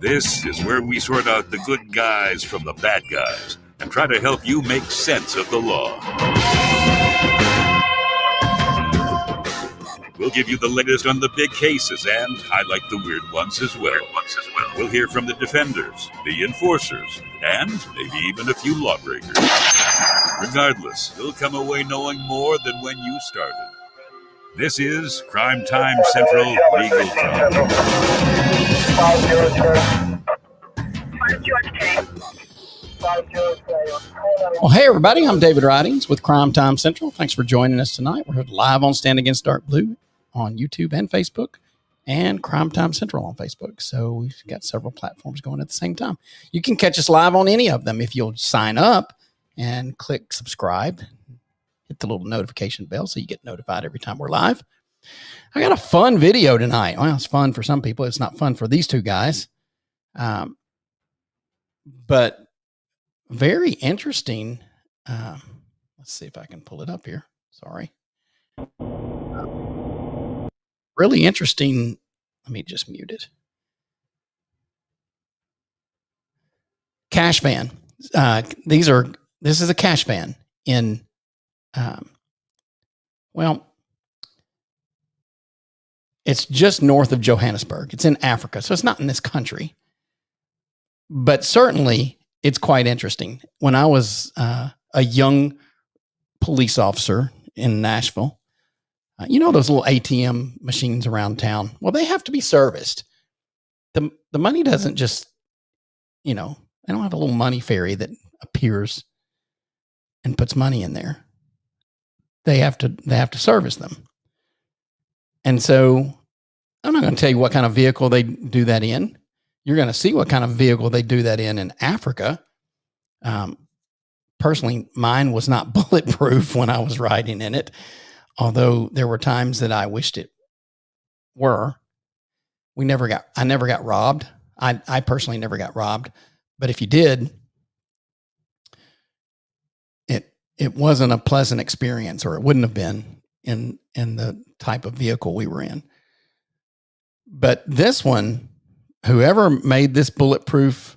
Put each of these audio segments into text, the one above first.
This is where we sort out the good guys from the bad guys and try to help you make sense of the law. We'll give you the latest on the big cases and highlight the weird ones as well. We'll hear from the defenders, the enforcers, and maybe even a few lawbreakers. Regardless, you'll come away knowing more than when you started. This is Crime Time Central Legal Talk. Well, hey, everybody. I'm David Ridings with Crime Time Central. Thanks for joining us tonight. We're live on Stand Against Dark Blue on YouTube and Facebook, and Crime Time Central on Facebook. So we've got several platforms going at the same time. You can catch us live on any of them if you'll sign up and click subscribe. Hit the little notification bell so you get notified every time we're live. I got a fun video tonight. Well, it's fun for some people. It's not fun for these two guys. But very interesting. Let's see if I can pull it up here. Sorry. Really interesting. Let me just mute it. Cashvan. This is a Cashvan in, it's just north of Johannesburg. It's in Africa, so it's not in this country. But certainly, it's quite interesting. When I was a young police officer in Nashville, you know those little ATM machines around town? Well, they have to be serviced. The money doesn't just, they don't have a little money fairy that appears and puts money in there. They have to service them. And so I'm not going to tell you what kind of vehicle they do that in. You're going to see what kind of vehicle they do that in Africa. Personally, mine was not bulletproof when I was riding in it, although there were times that I wished it were. I never got robbed. I personally never got robbed, but if you did, it wasn't a pleasant experience, or it wouldn't have been in the type of vehicle we were in. But this one, whoever made this bulletproof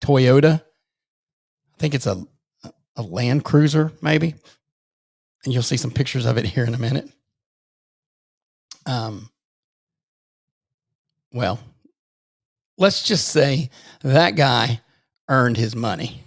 Toyota, I think it's a Land Cruiser, maybe. And you'll see some pictures of it here in a minute. Well, let's just say that guy earned his money.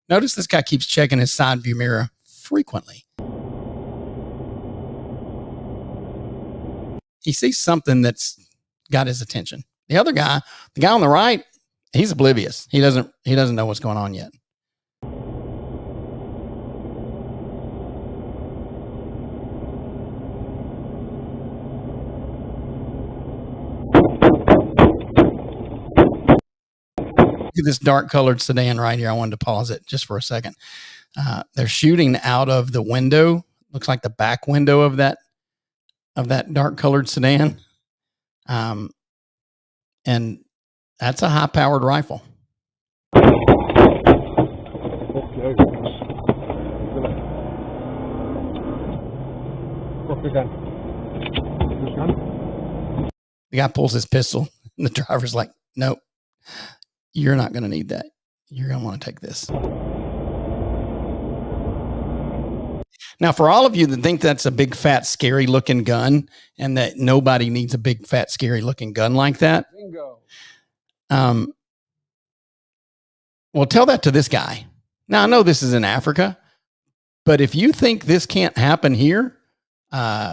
Notice this guy keeps checking his side view mirror frequently. He sees something that's got his attention. The other guy, the guy on the right, he's oblivious. He doesn't know what's going on yet. Look at this dark colored sedan right here. I wanted to pause it just for a second. They're shooting out of the window. Looks like the back window of that dark colored sedan. And that's a high powered rifle. The guy pulls his pistol and the driver's like, nope. You're not going to need that. You're going to want to take this. Now, for all of you that think that's a big, fat, scary looking gun and that nobody needs a big, fat, scary looking gun like that. Bingo. Well, tell that to this guy. Now, I know this is in Africa, but if you think this can't happen here,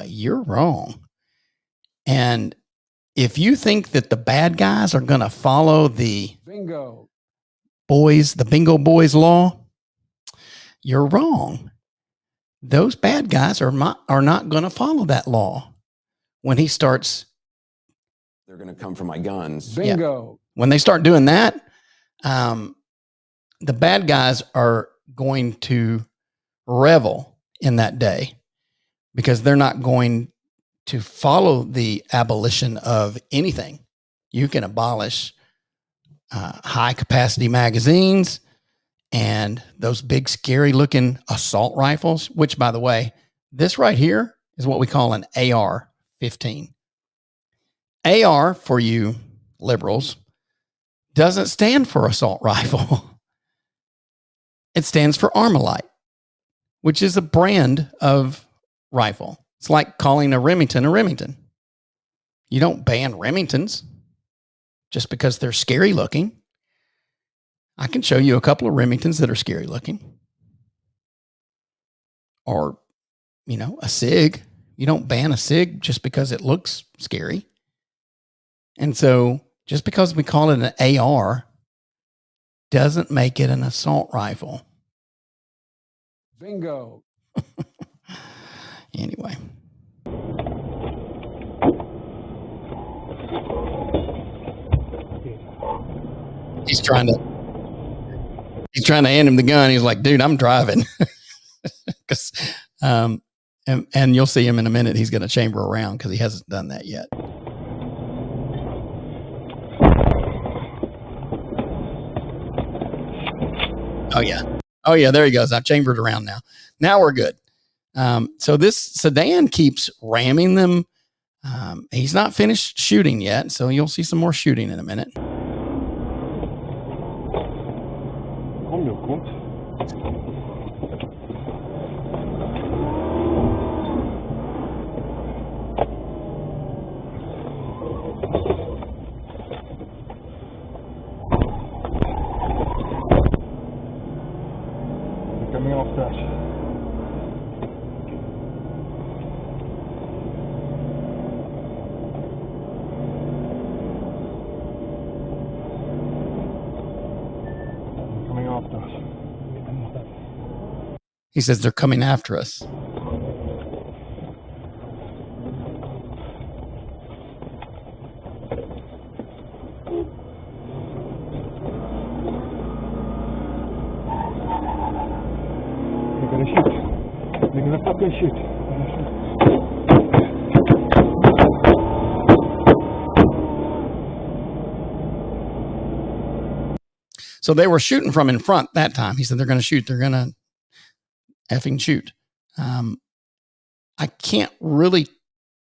you're wrong. And if you think that the bad guys are going to follow the bingo boys law, you're wrong. those bad guys are not going to follow that law. When he starts, they're going to come for my guns. Bingo. When they start doing that, the bad guys are going to revel in that day because they're not going to follow the abolition of anything. You can abolish high capacity magazines and those big scary looking assault rifles, which, by the way, this right here is what we call an AR-15. AR, for you liberals, doesn't stand for assault rifle. It stands for Armalite, which is a brand of rifle. It's like calling a Remington a Remington. You don't ban Remingtons just because they're scary looking. I can show you a couple of Remingtons that are scary looking. Or, a SIG. You don't ban a SIG just because it looks scary. And so just because we call it an AR doesn't make it an assault rifle. Bingo. Anyway. He's trying to hand him the gun. He's like, dude, I'm driving. And you'll see him in a minute. He's going to chamber around because he hasn't done that yet. Oh yeah. There he goes. I've chambered around now. Now we're good. So this sedan keeps ramming them. He's not finished shooting yet. So you'll see some more shooting in a minute. Coming off dash. Coming off dash. He says they're coming after us. They're gonna fucking shoot. So they were shooting from in front that time. He said they're going to shoot. They're going to effing shoot. I can't really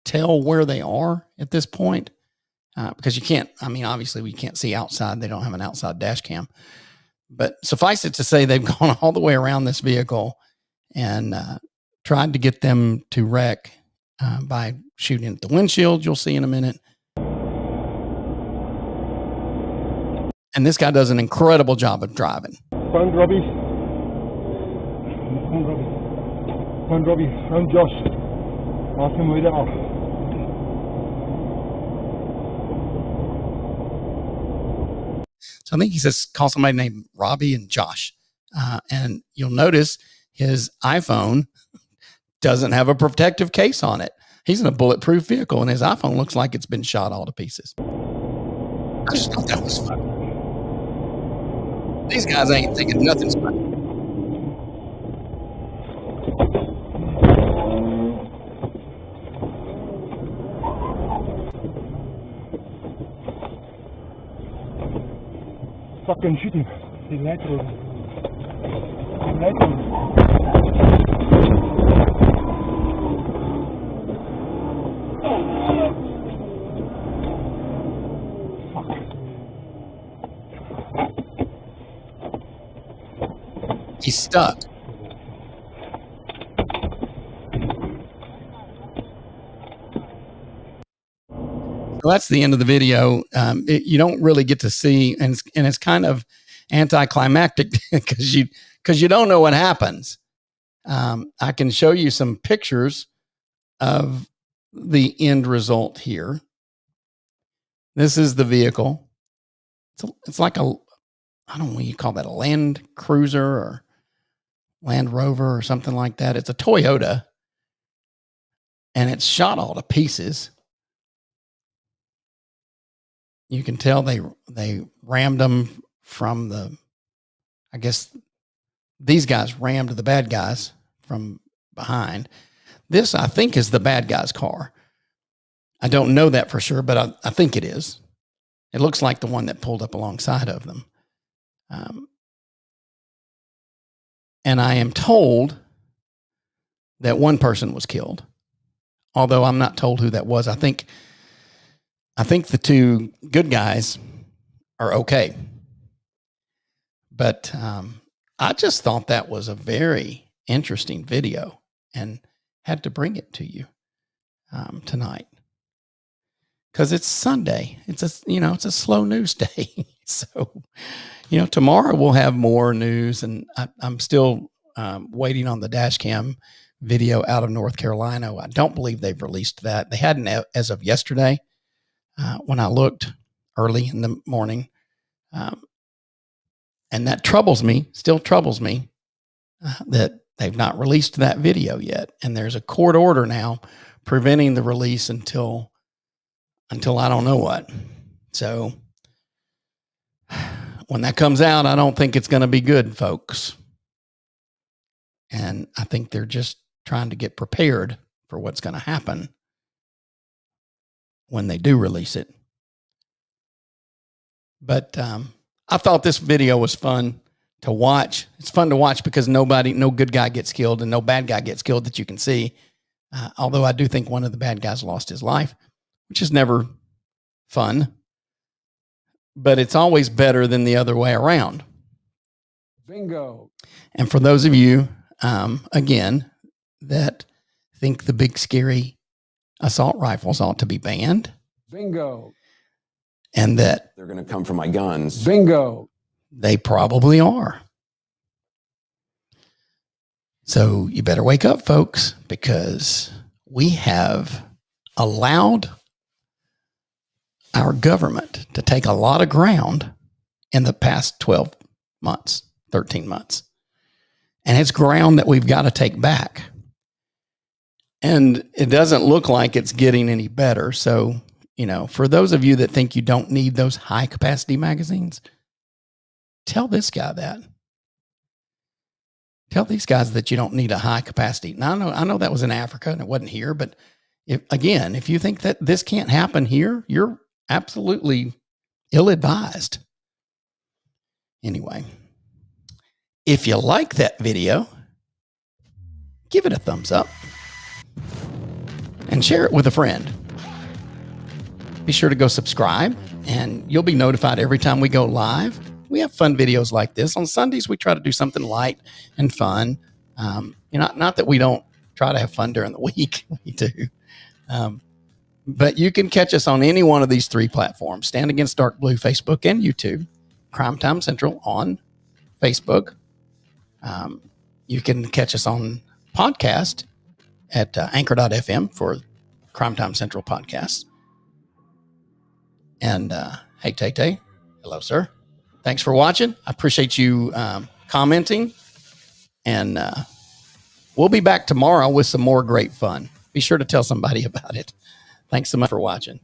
tell where they are at this point because you can't. I mean, obviously we can't see outside. They don't have an outside dash cam. But suffice it to say, they've gone all the way around this vehicle and tried to get them to wreck by shooting at the windshield. You'll see in a minute. And this guy does an incredible job of driving. Found Robbie. Found Robbie. Found Josh. Ask him where they are. So I think he says call somebody named Robbie and Josh. And you'll notice his iPhone doesn't have a protective case on it. He's in a bulletproof vehicle and his iPhone looks like it's been shot all to pieces. I just thought that was funny. These guys ain't thinking nothing's funny. Fucking shooting. He's natural. He's stuck. So that's the end of the video. You don't really get to see, and it's kind of anticlimactic because you don't know what happens. I can show you some pictures of the end result here. This is the vehicle. It's like I don't know what you call that, a Land Cruiser or Land Rover or something like that. It's a Toyota, and it's shot all to pieces. You can tell they rammed them from the, I guess these guys rammed the bad guys from behind. This, I think, is the bad guy's car. I don't know that for sure, but I think it is. It looks like the one that pulled up alongside of them. And I am told that one person was killed, although I'm not told who that was. I think the two good guys are okay. But I just thought that was a very interesting video and had to bring it to you tonight. Because it's Sunday. It's a slow news day. So, tomorrow we'll have more news, and I'm still waiting on the Dashcam video out of North Carolina. I don't believe they've released that. They hadn't as of yesterday when I looked early in the morning. And that still troubles me that they've not released that video yet. And there's a court order now preventing the release until I don't know what. So when that comes out, I don't think it's going to be good, folks. And I think they're just trying to get prepared for what's going to happen when they do release it. But I thought this video was fun to watch. It's fun to watch because no good guy gets killed and no bad guy gets killed that you can see. Although I do think one of the bad guys lost his life, which is never fun, but it's always better than the other way around. Bingo. And for those of you, again, that think the big scary assault rifles ought to be banned. Bingo. And that They're going to come for my guns. Bingo. they probably are. So you better wake up, folks, because we have allowed our government to take a lot of ground in the past 12 months, 13 months. And it's ground that we've got to take back. And it doesn't look like it's getting any better. So, for those of you that think you don't need those high capacity magazines, tell this guy that. Tell these guys that you don't need a high capacity. Now, I know that was in Africa and it wasn't here, but if you think that this can't happen here, you're absolutely ill-advised. Anyway, if you like that video, give it a thumbs up and share it with a friend. Be sure to go subscribe and you'll be notified every time we go live. We have fun videos like this. On Sundays, we try to do something light and fun. Not that we don't try to have fun during the week. We do. But you can catch us on any one of these three platforms: Stand Against Dark Blue, Facebook, and YouTube. Crime Time Central on Facebook. You can catch us on podcast at anchor.fm for Crime Time Central podcasts. And hey, Tay, hello, sir. Thanks for watching. I appreciate you commenting. And we'll be back tomorrow with some more great fun. Be sure to tell somebody about it. Thanks so much for watching.